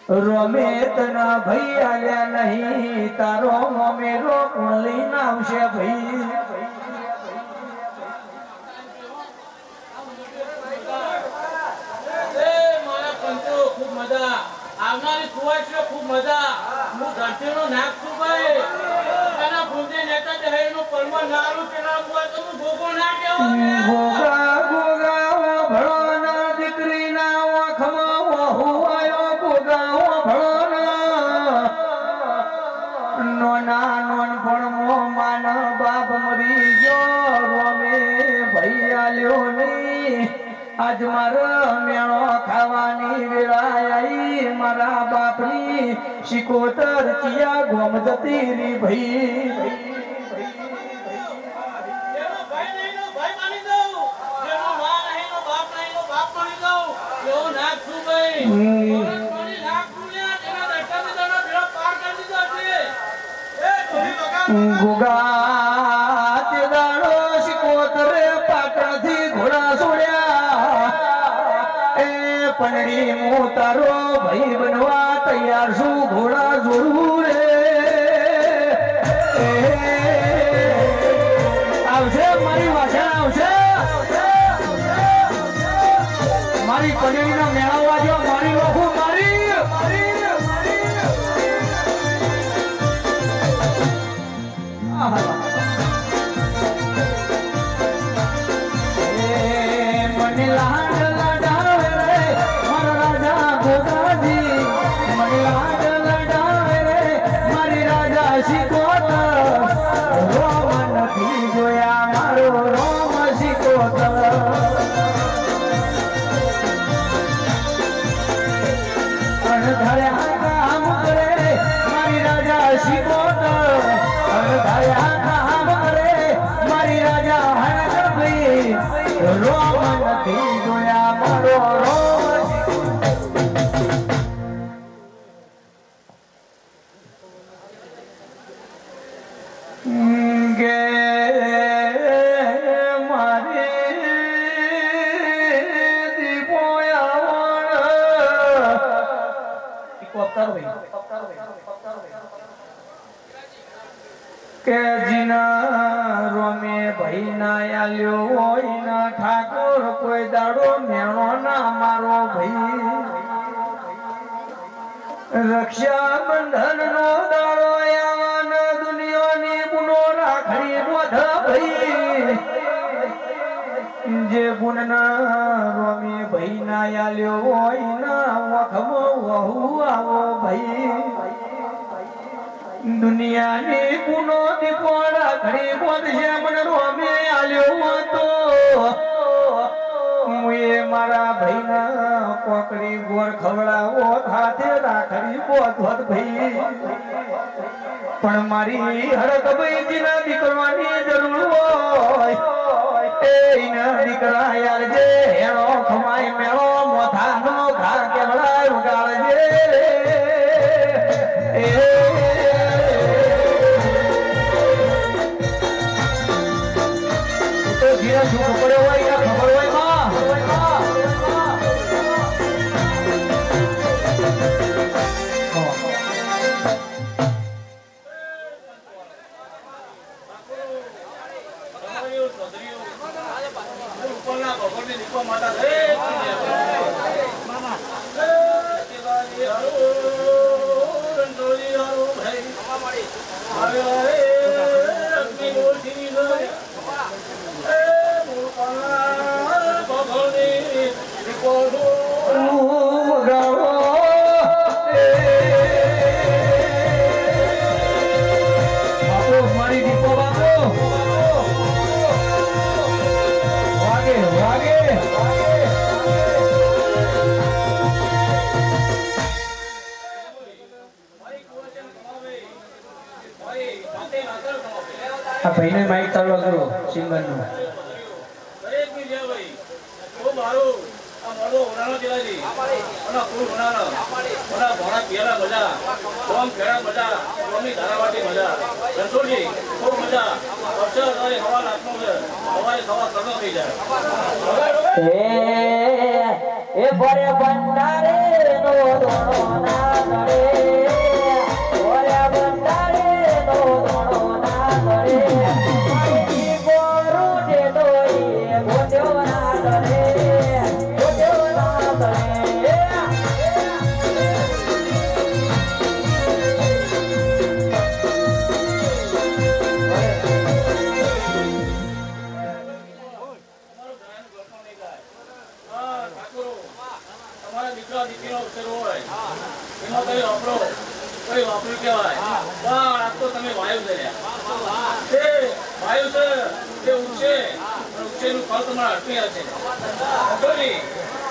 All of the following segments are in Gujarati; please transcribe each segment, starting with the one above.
રોમે તના ભાઈ આલ્યા નહીં તારો મોમેરો કોણ લઈને આવશે ભાઈ મારા પંચો ખૂબ મજા આવનારી કુવાશો ખૂબ મજા હું ધરતીનો નાક છું ભાઈ એના ભૂંજે નેતા દહેનો પરમો નારું કેના બુઆ તો હું ભોગો ના કેવો ગોગા ગોગા ભણોના દીકરીના આંખમાં વહુ આયો ગોગા ભણોના નોના નોનપણમો માન બાપ મરી ગયો રોમે ભાઈ આલ્યો નહીં આજ મારા મેળો ખાવાની વેળા આવી મારા બાપની શિકોતર ચિયા ગોમ જતી રી ભાઈ ગુગા તે દાડો શિકોતરે પાટણથી ઘોડા છોડ્યા એ પંડી હું તારો ભાઈ બનવા તૈયાર છું ઘોડા જોડું રે આવશે મારી વાસણ આવશે મારી પંડીના મેળાવા જો મારી વખુ મારી મને લાડ લડાવે રે મારા રાજા ગોગાજી મને લાડ લડાવે રે મારી રાજા શિકોતર રોમ નથી જોયા મારો રોમ શિકોતર અણધાર્યા કામ કરે મારી રાજા શિકોતર અણધાર્યા કામ કરે મારી રાજા હણગભાઈ રોમ નથી જોયા મારો રોમ ગે મારી કે જીના રોમે ભાઈ ના આલ્યો હોય ના ઠાકોર કોઈ દાડો મેણો ના મારો ભાઈ રક્ષાબંધન નો દાડો આવાન દુનિયાની બુનો રાખડી બોધ ભાઈ જે બુનના રોમે ભાઈ ના આલ્યો હોય ના વખમો વહુ આવો ભાઈ દુનિયાની પુનો દીપોડા ઘડી બોધ છે મને રોમે આલ્યો હતો મુએ મારા ભાઈના કોકડી ગોર ખવડાવો હાથે રાખડી બોધવત ભાઈ પણ મારી હરક ભાઈજીના દીકરવાની જરૂર હોય એના દીકરા યાર જે હેણો ખમાય મેળો મોથાનો ઘા કેવડા ઉડાડજે ખબર હોય ખબર હોય ભગવાનના ભગવાનની દીપો માતા છે મામા એ કેવાલી હારો રંગોળી હારો ભાઈ આવ્યો રે અગ્નિ મોરથી નો એ મૂળપાના ભગવાનની દીપો વગાડો બાપુ મારી દીપો બાપુ વાગે વાગે આ ભાઈને માઈક ચાલુ કરો સિંગર નું દરેકની જે ભાઈ ખૂબ સારું આ મોડો હોનાનો ચલાજી અને ફૂલ હોનાનો ઓના ભોળા પિયાલા મજા ઓમ ખેડા મજા ઓમની ધારાવાટી મજા રણછોડજી ખૂબ મજા અક્ષર અને હવા નાખનો છે હવાએ સવા કરનો થઈ જાય એ ભરે ભંડારે નો દોણો ના ગળે ભરે ભંડારે નો દોણો ના ગળે મારી ગોરુ જે દોઈ ગોજો ના ગળે ગોજો ના ગળે તમારું ગાયન ગોઠવણ નહીં થાય હા ઠાકોરો તમારા દીકરા દીકરીનો અવસર હોય એમાં કઈ વાપરો કઈ વાપર્યું કહેવાય પણ આ તો તમે વાયુ ધર્યા તે વાયુ છે તે ઉગશે અને ઉગશેનું ફળ તમારા હાથમાં હશે ઠાકોરજી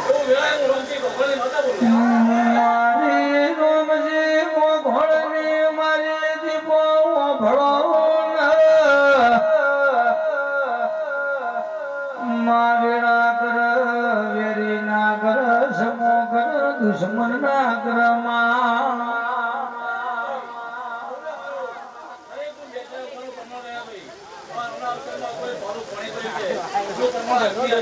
એવું વેળાનું રમતી ભગવાનની માતા બોલ્યા મારી રોમજી કો ઘોડની મારી દીપો ભળો મારે ના કર વેરી ના કર સમો કર દુશ્મન ના કર માં દરેકનું બેઠા ઉપર પ્રમાણ રહ્યા ભાઈ અમારા અવસરમાં કોઈ ભારું પાણી કર્યું છે જો પ્રમાણ હસ્તી હશે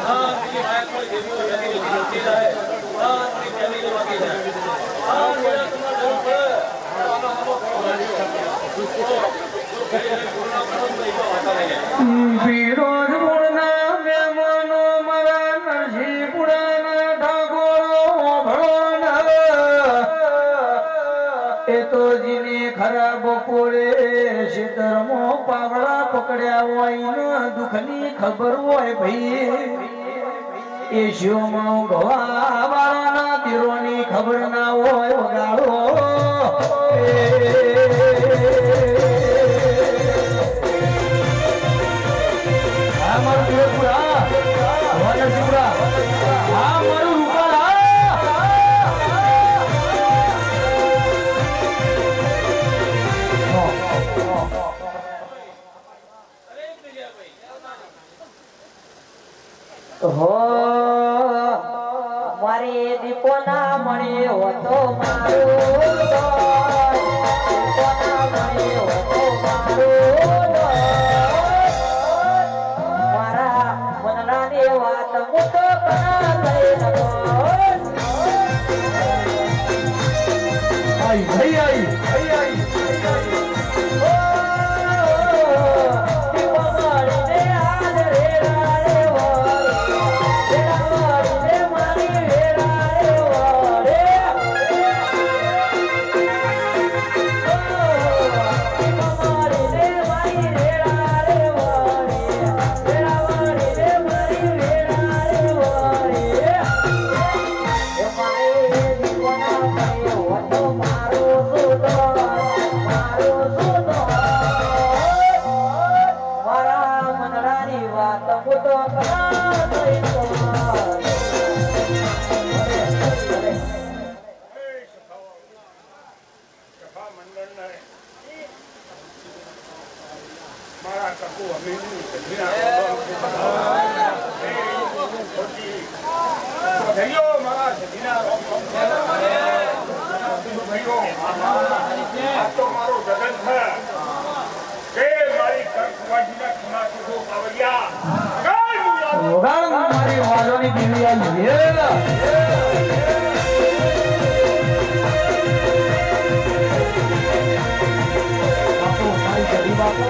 હા બીજી વાયક પર જેવી હોય એની જતી જાય હા મારી ફેમિલી બાકી જાય હા મેળા તમારે જરૂર પડે આનો આનો ફળ વાળ્યો પૂર્ણ કરો તો એક વાતા લઈ જાય વિરોધ મૂળના મહેમાનો મારા નરસિંહપુરાના ઠાકોરો ભળો એ તો જીને ખરા બપોરે શેતરમો પાવડા પકડ્યા હોય ને દુઃખની ખબર હોય ભાઈ એ શિવમાં ગવા વાળાના તીરોની ખબર ના હોય વગાડો આ મારું તીરપુરા નરસિંહપુરા આ મારું રૂપાલા દરેકની જે ભાઈ હો મારી દીપો ના મળી હોતો મારું દીપો ના મળી હોતો મારું મારા મનરાની વાત હું તો કના લઈ નકો આઈ ભાઈ આઈ દીપો મળીને આજ રેડા રે વળે મારી રેડા રે વળે મારા કાકુ અમીની સજીના ભાઈઓ મારા સજીના ભાઈઓ આ તો મારો જગન છે કે મારી કંકવાજીના ખમા સુધો કાવડિયા વગાડ મારી વાલોની દેવી આવી બાપુ મારી ગરીબ બાપુ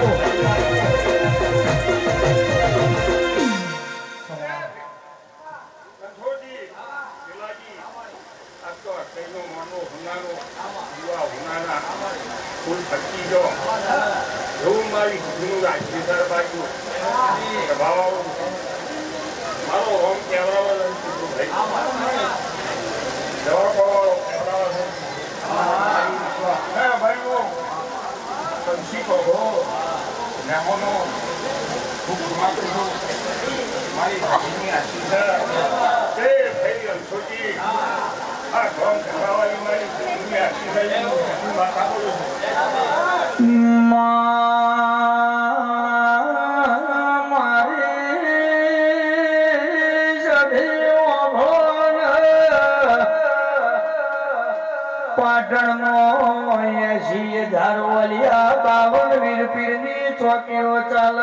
આશી છે તે ભાઈ અંશોજી આ ગોમ ખાવાની મારી સદીની આશી છે હું માતા બોલું છું પાટણમાં 80,000 વાલિયા 52 વીર પીરની ચોકીઓ ચાલ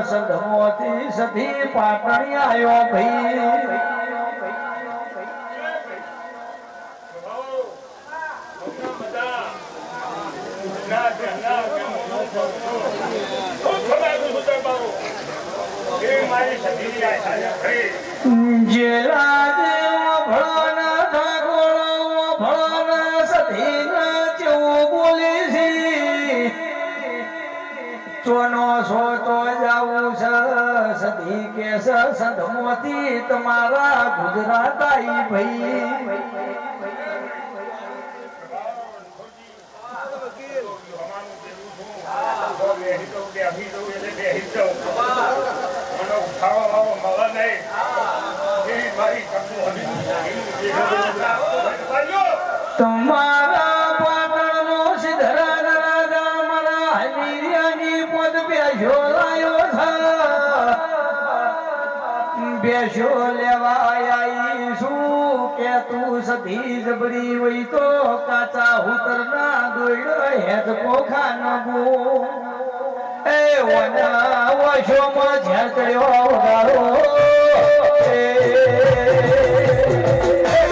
સંધમોથી સધી પાટણી આયો ભાઈ મારી સદીની આશા છે જેલા દેવ ભળાના ઠાકોર ભળાના સધીના જેવું બોલી છે ચોનો સોતો જાવું છે સધી કે સંધમોથી તમારા ગુજરાત આઈ ભાઈ તમારા પાટણનો સિદ્ધરાજ રાજા મારા હમીરિયાની પદ બેસ્યો લાયો છે બેસ્યો લેવા આઈ શું કે તું સધી જબરી હોય તો કાચા ઉતરના દોડ હેત પોખા નબો એ વના વશોમાં જ્યાં ચડ્યો વગાડો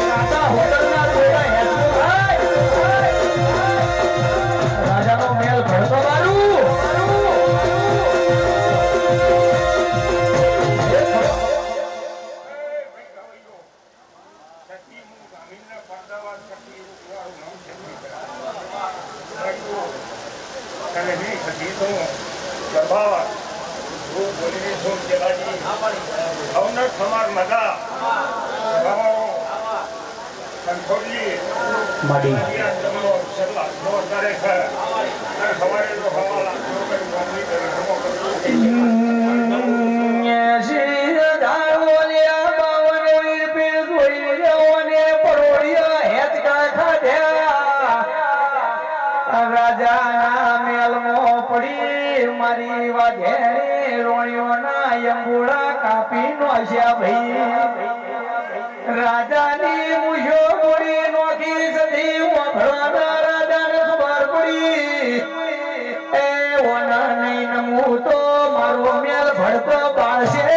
કાચા ઉતરના દોડ હેત રાજાનો મેલ ભણતો મારું માડી રાજાના મેલમાં પડી મારી વાઘેણી રોણીઓના અંબુડા કાપી નોશ્યા ભાઈ રાજાની મુશો પડી નોખી સધી વફળાના રાજાને ખબર પડી એ વના નહીં નમું તો મારો મેલ ભડકો પાડશે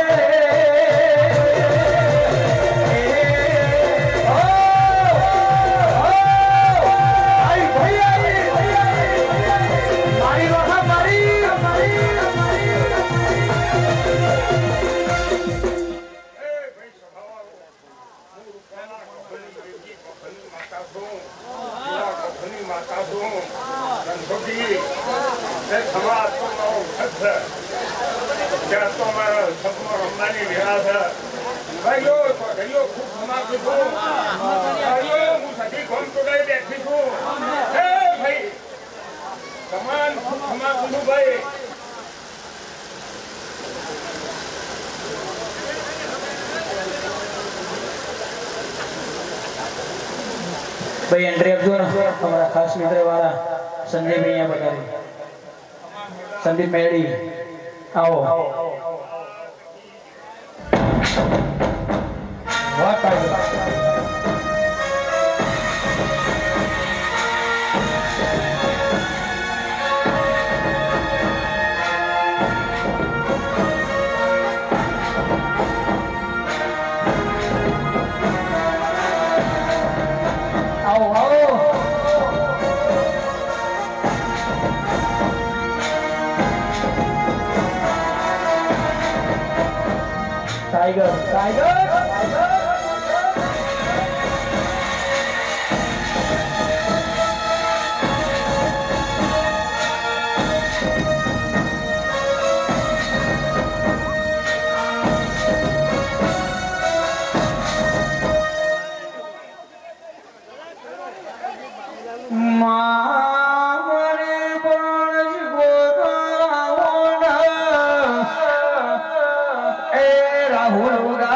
ભાઈ એન્ટ્રી આપજો ને અમારા ખાસ મિત્ર વાળા સંજયભાઈ અહીંયા બતાવી સંદીપ મેડી આવો વાત આવજો Tiger, Tiger, Tiger. રાહુલ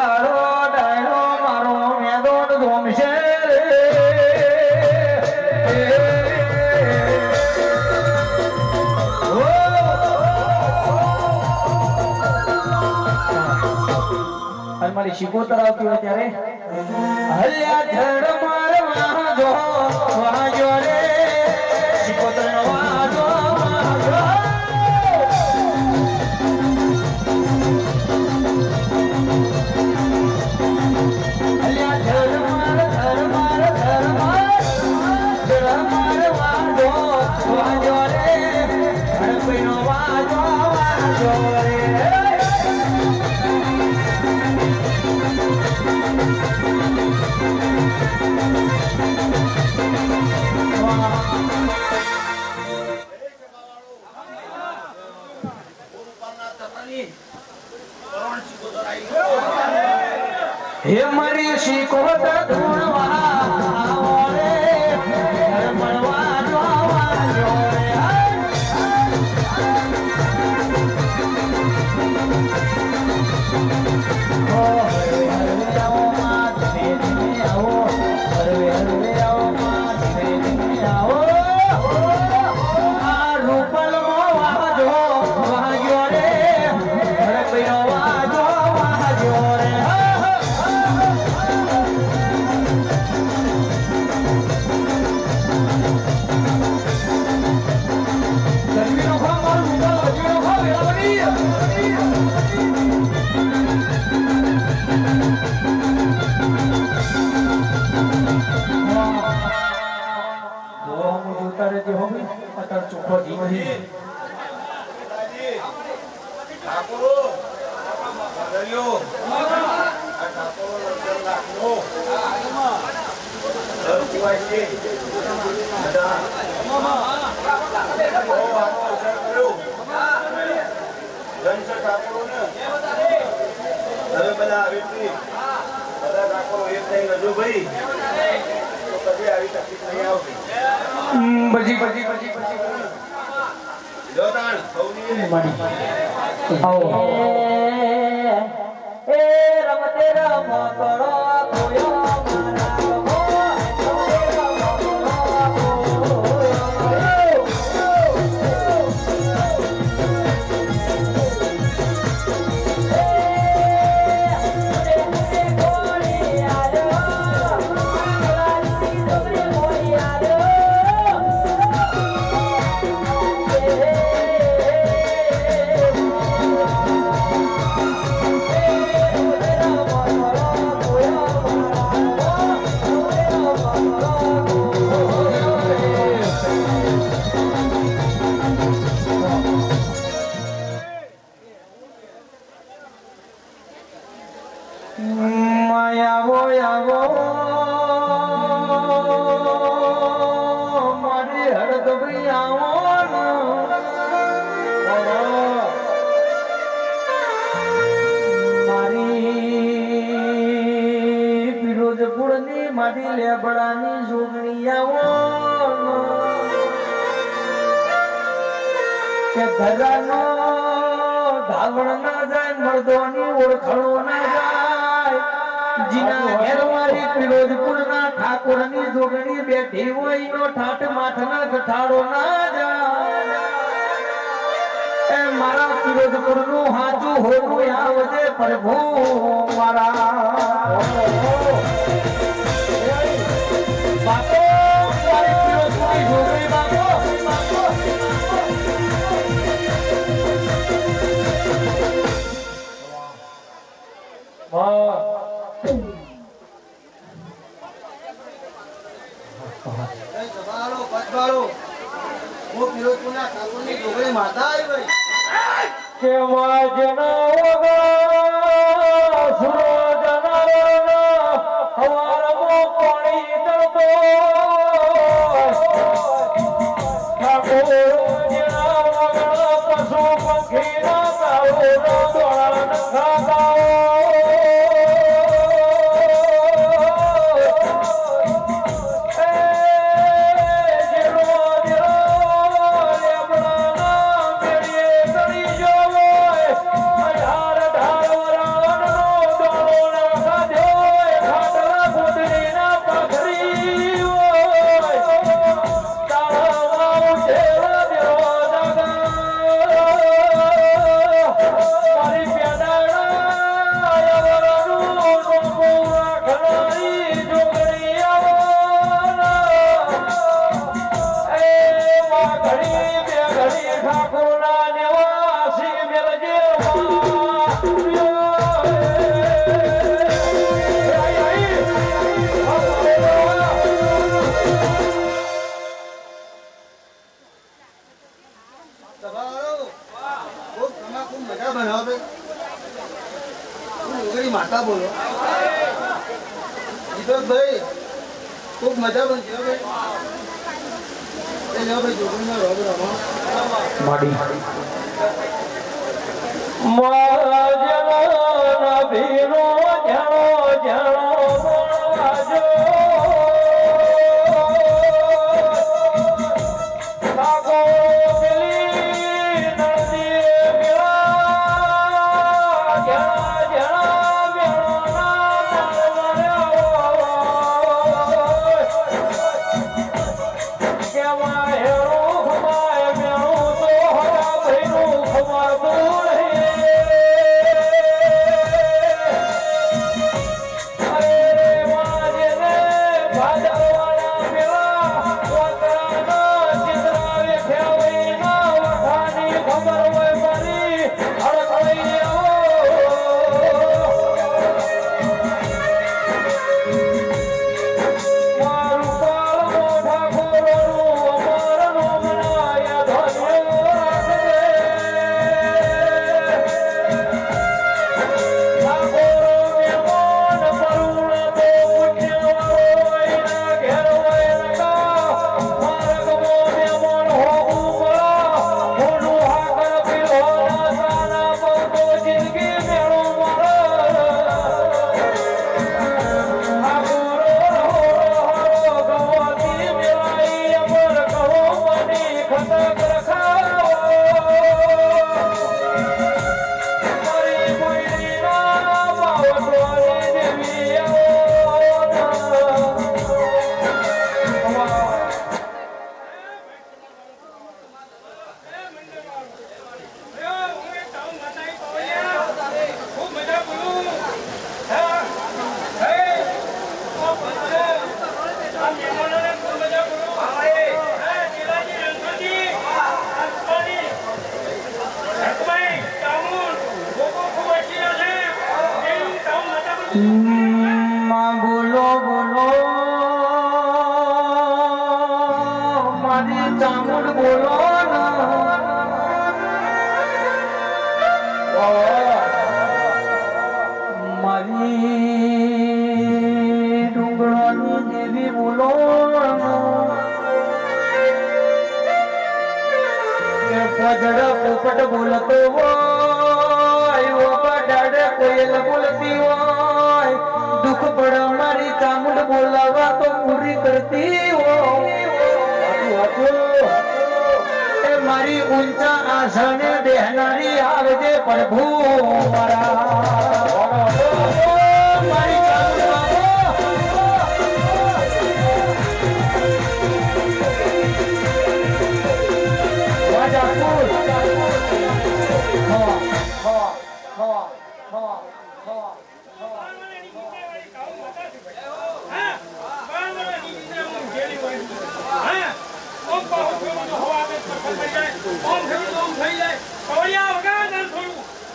અને મારી શિકોતર આવતી હોય ત્યારે હલ્યા ધડ મારવા જો વાજો રે શિકોતર નો વાજો વાજો હલ્યા ધડ માર વાજો વાજો રે ધડપઈ નો વાજો વાજો રે હે મારી શીખોત ધૂણવા રે ધર્મવા જોવા જો રે ઓ હરવે હરવે આવો માં ધીમે ધીમે આવો હરવે હરવે આવો માં ધીમે ધીમે આવો આ રૂપલ મો વાજો વાજો રે ધરપઈનો વાજો વાજો રે ગરમીનો ભાવ મારું મુગલ વજીનો ભાવ વેળાવડી અત્યારે ચોખ્ખો જીવ ઠાકોરો દરિયો આ ઠાકોરો નજર નાખો દર કુવાય છે બધા ઓ આનો અસર કર્યો જનસર ઠાકોરો ને હવે બધા આવી બધા ઠાકોરો એક થઈ ગયો ભાઈ તો કદી આવી તકલીફ નહીં આવતી બજી જોતાણ સૌની આવો એ રમતે રમકડો કોયો મારા રમો રમતે રમકડો મારી હળદ ભાઈ આવો મારી ફિરોજપુર ની મારી લેબડાની જોગણી આવો કે ઘરાનો ધાવણ ના જાય મર્દોની ઓળખણો ના જાય જીના ઘેર મારી ફિરોજપુર ના ઠાકોર ની જોગણી બેઠી હોય નો ઠાઠ માથ ના ગઠાડો ના જાય એ મારા ફિરોજપુર નું હાચું હોવું આવજે પ્રભુ મારા બાપો મારી ફિરોજપુર ની જોગણી બાપો કેવા જનાવગા સુરો જનાવગા હવારમો પાણી તરતો ઠાકોર જનાવગા પશુ પંખી ના તારો દોડા નખાતા ના બોલો ભાઈ ખૂબ મજા પણ છે ભાઈ એ લો ભાઈ જોગણીમાં રોગ રમો માડી માં બોલો બોલો મારી ચામુંડ બોલો મારી ડુંગરાની દેવી બોલો કે પજડા પોપટ બોલતો હોય ડાડે કોયલ બોલતી હોય દુઃખ પડ મારી ચામુંડ બોલાવા તો પૂરી કરતી હોય એ મારી ઊંચા આસને બેહનારી આવજે પ્રભુ મારા મારી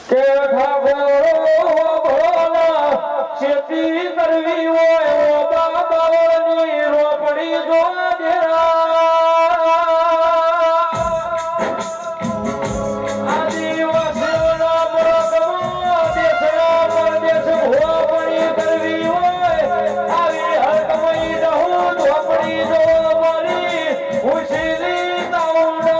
કે ખેતી કરવી હોય બાબાની રોપડી જો આદિવાસીઓના મરકમાં દેશના પરદેશ ભોપડી કરવી હોય આવી હરકમઈ રહું ઝોપડી જો મારી ઉછીલી તાઉંડો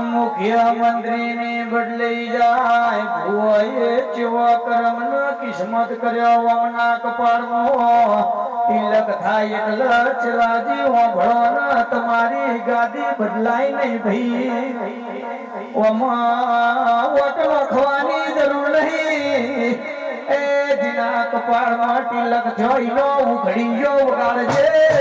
મુખ્યમંત્રી ને બદલાઈ જાય ભુવાએ ચેવા કર્મ કિસ્મત કર્યો વાના કપાળમાં તિલક થાય એટલે ચલાજી વાભળો તમારી ગાદી બદલાય નહીં ભાઈ ઓમાં વટ લખવાની જરૂર નહીં એ જીના કપાળમાં તિલક જોઈ લો ઉઘડી ગયો વગાડજે